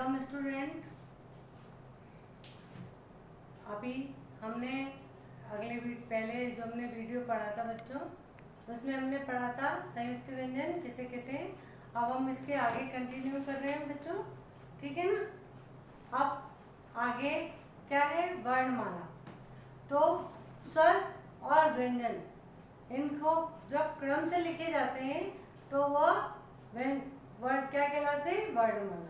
Welcome student. अभी हमने पहले जो हमने वीडियो पढ़ा था बच्चों, उसमें हमने पढ़ा था संयुक्त व्यंजन किसे कहते हैं। अब हम इसके आगे कंटिन्यू कर रहे हैं बच्चों, ठीक है ना। अब आगे क्या है, वर्णमाला। तो स्वर और व्यंजन, इनको जब क्रम से लिखे जाते हैं तो वह वर्ड क्या कहलाते हैं, वर्णमाला।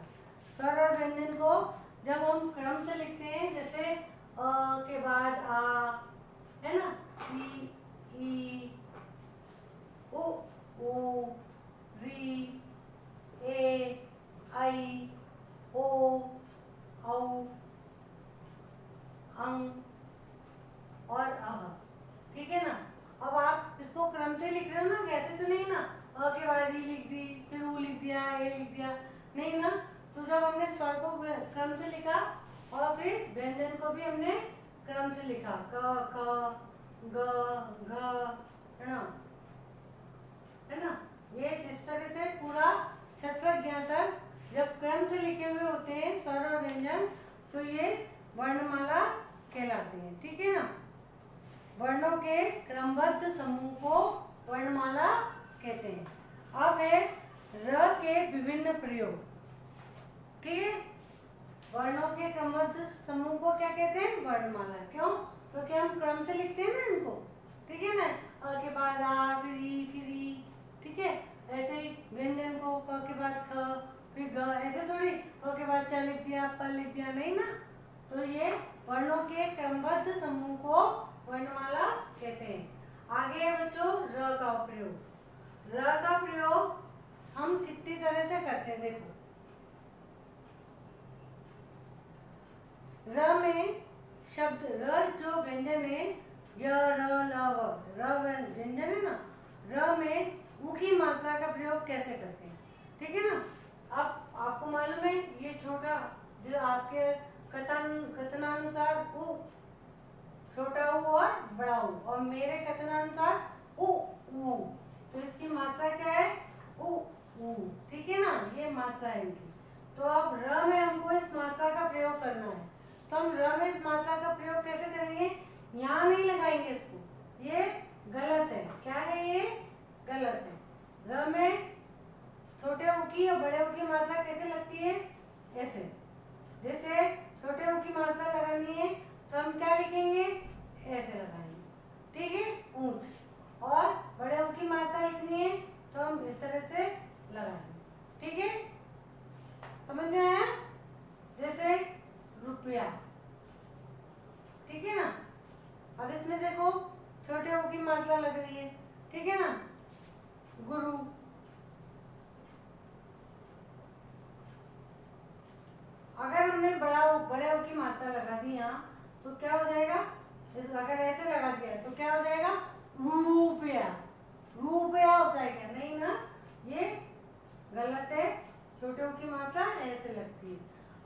स्वर और व्यंजन को जब हम क्रम से लिखते हैं, जैसे अ के बाद आ, है ना, ई उ ऊ री ए आई ओ औ अंग और अह, ठीक है ना। अब आप इसको क्रम से लिख रहे हो ना, कैसे तो नहीं ना, अ के बाद ई लिख दी, फिर ऊ लिख दिया, ए लिख दिया, नहीं ना। तो जब हमने स्वर को क्रम से लिखा और फिर व्यंजन को भी हमने क्रम से लिखा, क ख ग घ, है ना। ये जिस तरह से पूरा क्षत्रज्ञ तक जब क्रम से लिखे हुए होते हैं स्वर और व्यंजन, तो ये वर्णमाला कहलाते हैं, ठीक है ना। वर्णों के क्रमबद्ध समूह को वर्णमाला कहते हैं। अब है र के विभिन्न प्रयोग, ठीक है। वर्णों के क्रमबद्ध समूह को क्या कहते हैं, वर्णमाला। क्यों? क्योंकि हम क्रम से लिखते हैं ना इनको, ठीक है ना। अ के बाद आ, फिर ई, ठीक है। ऐसे ही व्यंजन को क के बाद ख, फिर ग, ऐसे थोड़ी क के बाद च लिख दिया, प लिख दिया, नहीं ना। तो ये वर्णों के क्रमबद्ध समूह को वर्णमाला कहते हैं। आगे है बच्चों र का प्रयोग। र का प्रयोग हम कितनी तरह से करते हैं, देखो। र में शब्द, र जो व्यंजन है, य र ल व, र व्यंजन है ना। र में उ की मात्रा का प्रयोग कैसे करते हैं, ठीक है ना। अब आपको मालूम है, ये छोटा जो आपके कथनानुसार उ, छोटा उ और बड़ा उ, और मेरे कथनानुसार उ ऊ, तो इसकी मात्रा क्या है, उ ऊ, ठीक है ना। ये मात्रा है इनकी। तो अब र में हमको इस मात्रा का प्रयोग करना है, तो हम र में इस मात्रा का प्रयोग कैसे करेंगे, यहाँ नहीं लगाएंगे इसको, ये गलत है। क्या है ये, गलत है। र में छोटे ऊ की और बड़े ऊ की मात्रा कैसे लगती है, ऐसे। जैसे छोटे ऊ की मात्रा लगानी है तो हम क्या लिखेंगे, ऐसे लगाएंगे, ठीक है, ऊंच। और बड़े ऊ की मात्रा लिखनी है तो हम इस तरह से लगाएंगे, ठीक है। समझ में आया? जैसे रुपया, ठीक है ना। अब इसमें देखो छोटे ऊ की मात्रा लग रही है, ठीक है ना। गुरु, अगर हमने बड़े ऊ की मात्रा लगा दी यहाँ, तो क्या हो जाएगा, अगर ऐसे लगा दिया तो क्या हो जाएगा, रुपया, रुपया हो जाएगा, नहीं ना, ये गलत है। छोटे ऊ की मात्रा ऐसे लगती है।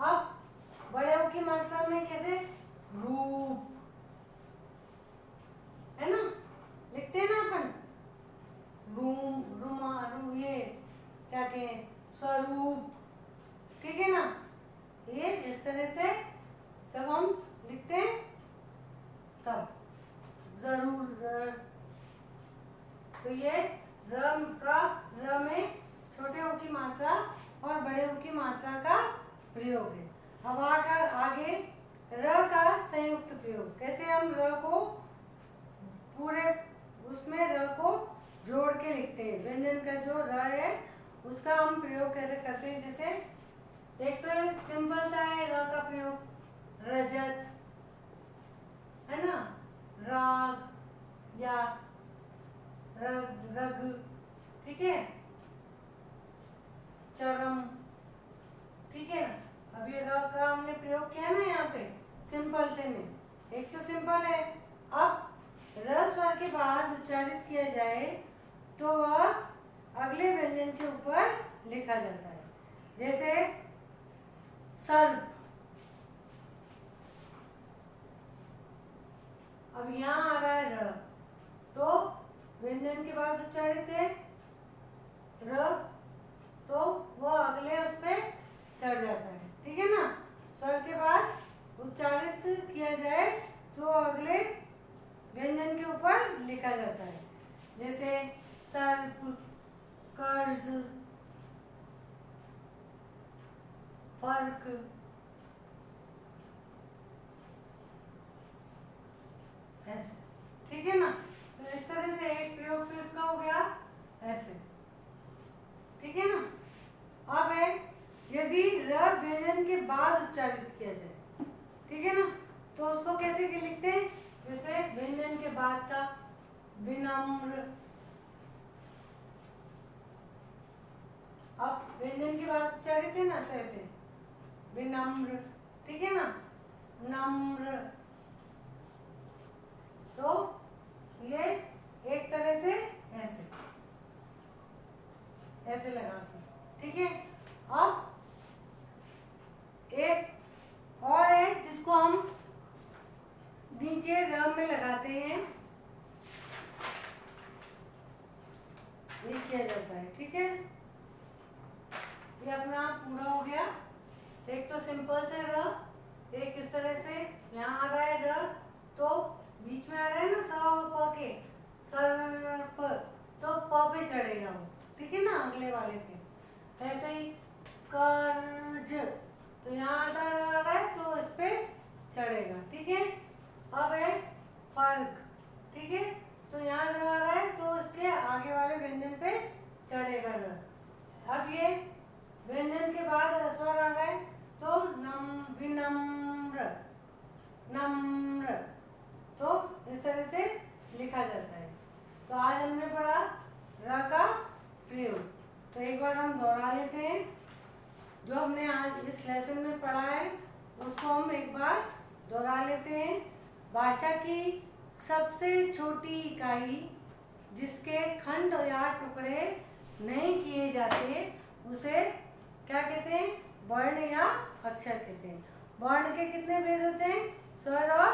अब बड़े ऊ की मात्रा में कैसे, रूप, है ना, लिखते हैं ना अपन, रूम, रुमा, ये क्या कहें, स्वरूप, ठीक है ना। ये इस तरह से जब हम लिखते हैं तब जरूर। तो ये र में छोटे ऊ की मात्रा और बड़े ऊ की मात्रा का प्रयोग है। अब आगे र का संयुक्त प्रयोग, कैसे हम र को पूरे उसमें र को जोड़ के लिखते हैं। व्यंजन का जो र है उसका हम प्रयोग कैसे करते हैं, जैसे एक तो सिंपल सा है र का प्रयोग, रजत, है ना, राग या रग, ठीक है, चरम, ठीक है ना। अब ये र का हमने प्रयोग किया ना यहाँ पे सिंपल से में, एक तो सिंपल है। अब र स्वर के बाद उच्चारित किया जाए तो वह अगले व्यंजन के ऊपर लिखा जाता है, जैसे सर्प। अब यहाँ आ रहा है र, तो व्यंजन के बाद उच्चारित है र, तो वो अगले उस पे चढ़ जाता है, ठीक है। लिखा जाता है, जैसे सर्प, कर्ज, फर्क, ऐसे, ठीक है ना। तो इस तरह से एक प्रयोग तो इसका हो गया ऐसे, ठीक है ना। अब है यदि र व्यंजन के बाद उच्चारित किया जाए, ठीक है ना, तो उसको कैसे के लिखते हैं, जैसे व्यंजन के बाद का विनम्र। अब व्यंजन के बाद उच्चारित है ना, तो ऐसे विनम्र, ठीक है ना, नम्र। तो ये एक तरह से ऐसे ऐसे लगाते हैं, ठीक है। अब एक और है जिसको हम नीचे र में लगाते हैं, ये किया जाता है, ठीक है। ये अपना पूरा हो गया। एक तो सिंपल से र, एक इस तरह से यहाँ आ रहा है र, तो बीच में आ रहा है ना स और प के, सर्प, तो प पे चढ़ेगा वो, ठीक है ना, अगले वाले पे। ऐसे ही कर्ज, तो यहाँ आ रहा है तो इस पे चढ़ेगा, ठीक है। अब है फर्क, ठीक है, तो यहाँ आ रहा है तो इसके आगे वाले व्यंजन पे चढ़ेगा र। अब ये व्यंजन के बाद स्वर आ रहा है तो विनम्र, नम्र, तो इस तरह से लिखा जाता है। तो आज हमने पढ़ा र का प्रयोग, तो एक बार हम दोहरा लेते हैं। जो हमने आज इस लेसन में पढ़ा है उसको हम एक बार दोहरा लेते हैं। भाषा की सबसे छोटी इकाई जिसके खंड या टुकड़े नहीं किए जाते उसे क्या कहते हैं, वर्ण या अक्षर कहते हैं। वर्ण के कितने भेद होते हैं, स्वर और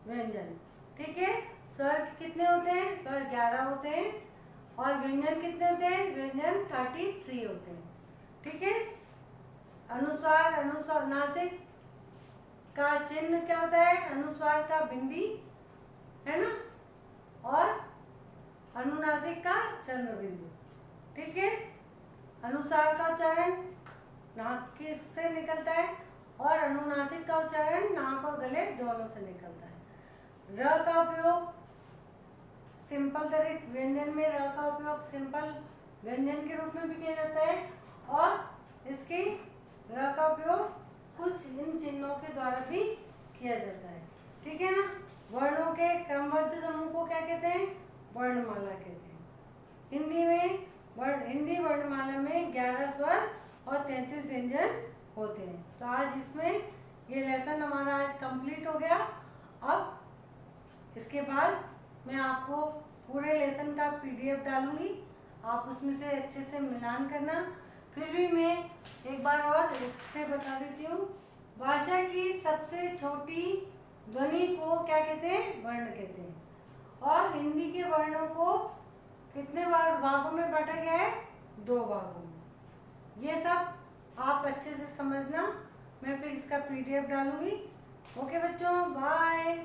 व्यंजन, ठीक है। स्वर कितने होते हैं, स्वर 11 होते हैं, और व्यंजन कितने होते हैं, व्यंजन 33 होते हैं, ठीक है। अनुस्वार, अनुस्वार नासिक का चिन्ह क्या होता है, अनुस्वार का बिंदी है ना, और अनुनासिक का चंद्र बिंदु, ठीक है। अनुस्वार का उच्चारण नाक से निकलता है और अनुनासिक का उच्चारण नाक और गले दोनों से निकलता है। र का उपयोग सिंपल तरीक व्यंजन में, र का उपयोग सिंपल व्यंजन के रूप में भी किया जाता है, और इसकी र का उपयोग कुछ इन चिन्हों के द्वारा भी किया जाता है, ठीक है ना। वर्णों के क्रमबद्ध समूह को क्या कहते हैं, वर्णमाला कहते हैं। हिंदी वर्णमाला में 11 स्वर और 33 व्यंजन होते हैं। तो आज इसमें ये लेसन हमारा आज कंप्लीट हो गया। अब इसके बाद मैं आपको पूरे लेसन का PDF डालूंगी, आप उसमें से अच्छे से मिलान करना। फिर भी मैं एक बार और इससे बता देती हूँ। भाषा की सबसे छोटी ध्वनि को क्या कहते हैं, वर्ण कहते हैं। और हिंदी के वर्णों को कितने भागों में बांटा गया है, 2 भागों में। ये सब आप अच्छे से समझना। मैं फिर इसका PDF डालूंगी। ओके बच्चों, बाय।